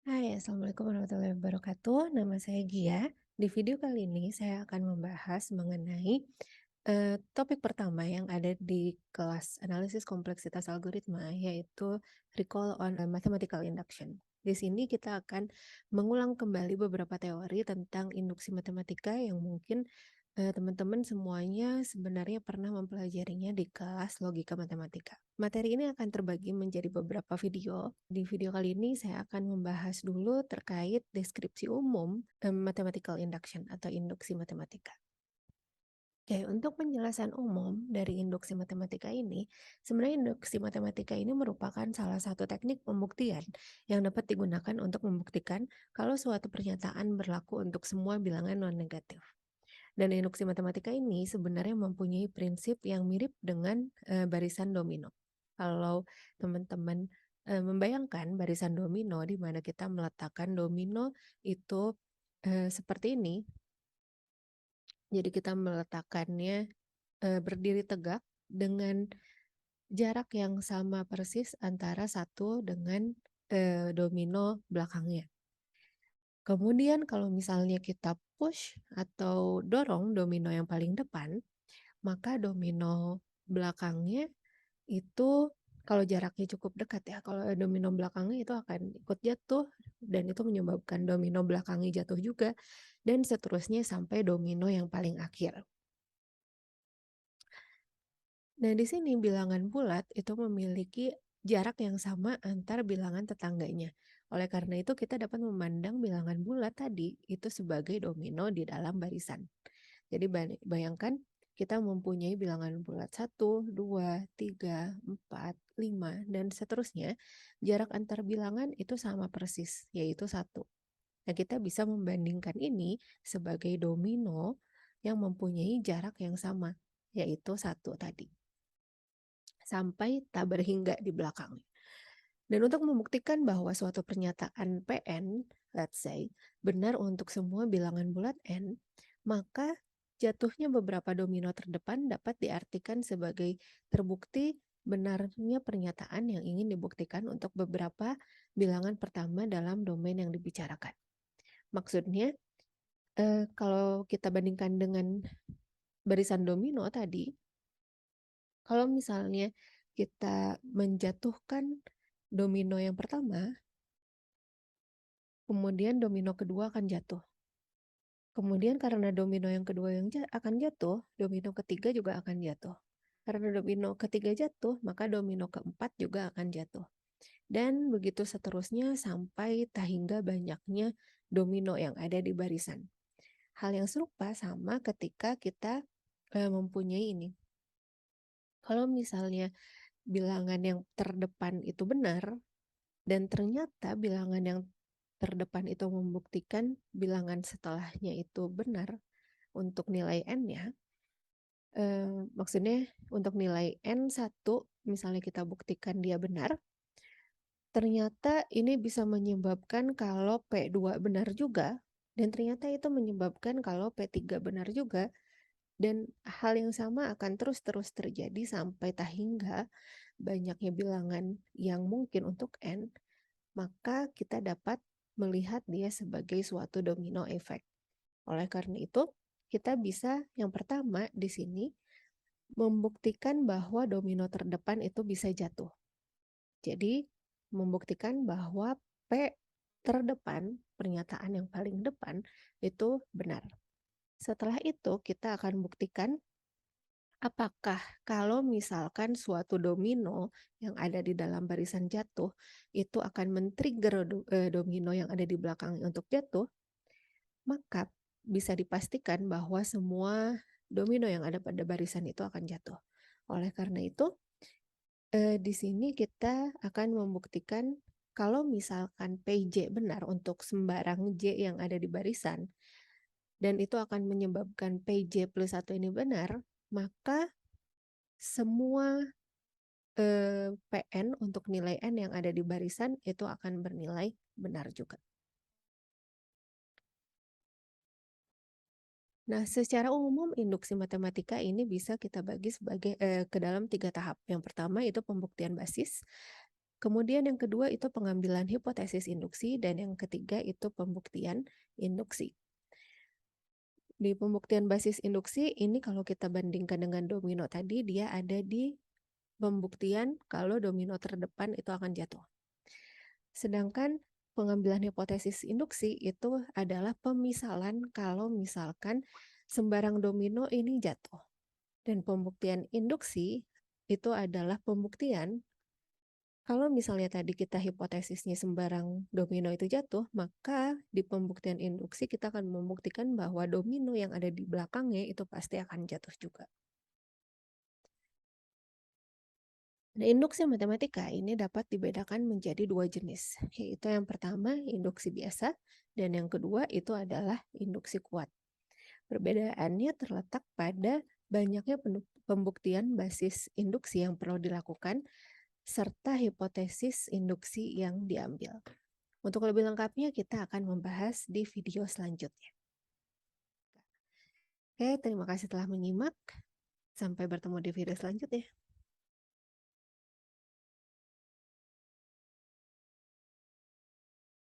Hai, Assalamualaikum warahmatullahi wabarakatuh. Nama saya Gia. Di video kali ini saya akan membahas mengenai topik pertama yang ada di kelas analisis kompleksitas algoritma, yaitu recall on mathematical induction. Di sini kita akan mengulang kembali beberapa teori tentang induksi matematika yang mungkin teman-teman semuanya sebenarnya pernah mempelajarinya di kelas logika matematika. Materi ini akan terbagi menjadi beberapa video. Di video kali ini saya akan membahas dulu terkait deskripsi umum mathematical induction atau induksi matematika. Oke, untuk penjelasan umum dari induksi matematika ini, sebenarnya induksi matematika ini merupakan salah satu teknik pembuktian yang dapat digunakan untuk membuktikan kalau suatu pernyataan berlaku untuk semua bilangan non-negatif. Dan induksi matematika ini sebenarnya mempunyai prinsip yang mirip dengan barisan domino. Kalau teman-teman membayangkan barisan domino di mana kita meletakkan domino itu seperti ini, jadi kita meletakkannya berdiri tegak dengan jarak yang sama persis antara satu dengan domino belakangnya. Kemudian kalau misalnya kita push atau dorong domino yang paling depan, maka domino belakangnya itu kalau jaraknya cukup dekat ya, kalau domino belakangnya itu akan ikut jatuh dan itu menyebabkan domino belakangnya jatuh juga dan seterusnya sampai domino yang paling akhir. Nah, di sini bilangan bulat itu memiliki jarak yang sama antar bilangan tetangganya. Oleh karena itu, kita dapat memandang bilangan bulat tadi itu sebagai domino di dalam barisan. Jadi bayangkan kita mempunyai bilangan bulat 1, 2, 3, 4, 5, dan seterusnya. Jarak antar bilangan itu sama persis, yaitu 1. Nah, kita bisa membandingkan ini sebagai domino yang mempunyai jarak yang sama, yaitu 1 tadi sampai tak berhingga di belakang. Dan untuk membuktikan bahwa suatu pernyataan Pn, let's say, benar untuk semua bilangan bulat n, maka jatuhnya beberapa domino terdepan dapat diartikan sebagai terbukti benarnya pernyataan yang ingin dibuktikan untuk beberapa bilangan pertama dalam domain yang dibicarakan. Maksudnya, kalau kita bandingkan dengan barisan domino tadi, kalau misalnya kita menjatuhkan domino yang pertama, kemudian domino kedua akan jatuh. Kemudian karena domino yang kedua yang akan jatuh, domino ketiga juga akan jatuh. Karena domino ketiga jatuh, maka domino keempat juga akan jatuh. Dan begitu seterusnya sampai tak hingga banyaknya domino yang ada di barisan. Hal yang serupa sama ketika kita mempunyai ini. Kalau misalnya bilangan yang terdepan itu benar, dan ternyata bilangan yang terdepan itu membuktikan bilangan setelahnya itu benar untuk nilai n-nya, maksudnya untuk nilai n1 misalnya kita buktikan dia benar, ternyata ini bisa menyebabkan kalau P2 benar juga, dan ternyata itu menyebabkan kalau P3 benar juga, dan hal yang sama akan terus-terus terjadi sampai tak hingga banyaknya bilangan yang mungkin untuk n, maka kita dapat melihat dia sebagai suatu domino effect. Oleh karena itu, kita bisa yang pertama di sini membuktikan bahwa domino terdepan itu bisa jatuh. Jadi, membuktikan bahwa P terdepan, pernyataan yang paling depan, itu benar. Setelah itu, kita akan buktikan apakah kalau misalkan suatu domino yang ada di dalam barisan jatuh itu akan men-trigger domino yang ada di belakang untuk jatuh, maka bisa dipastikan bahwa semua domino yang ada pada barisan itu akan jatuh. Oleh karena itu, di sini kita akan membuktikan kalau misalkan PJ benar untuk sembarang J yang ada di barisan, dan itu akan menyebabkan PJ plus 1 ini benar, maka semua PN untuk nilai N yang ada di barisan itu akan bernilai benar juga. Nah, secara umum induksi matematika ini bisa kita bagi sebagai ke dalam 3 tahap. Yang pertama itu pembuktian basis, Kemudian yang kedua itu pengambilan hipotesis induksi dan yang ketiga itu pembuktian induksi. Di pembuktian basis induksi ini kalau kita bandingkan dengan domino tadi, dia ada di pembuktian kalau domino terdepan itu akan jatuh. Sedangkan pengambilan hipotesis induksi itu adalah pemisalan kalau misalkan sembarang domino ini jatuh. Dan pembuktian induksi itu adalah pembuktian kalau misalnya tadi kita hipotesisnya sembarang domino itu jatuh, maka di pembuktian induksi kita akan membuktikan bahwa domino yang ada di belakangnya itu pasti akan jatuh juga. Nah, induksi matematika ini dapat dibedakan menjadi dua jenis, yaitu yang pertama induksi biasa dan yang kedua itu adalah induksi kuat. Perbedaannya terletak pada banyaknya pembuktian basis induksi yang perlu dilakukan serta hipotesis induksi yang diambil. Untuk lebih lengkapnya kita akan membahas di video selanjutnya. Oke, terima kasih telah menyimak. Sampai bertemu di video selanjutnya.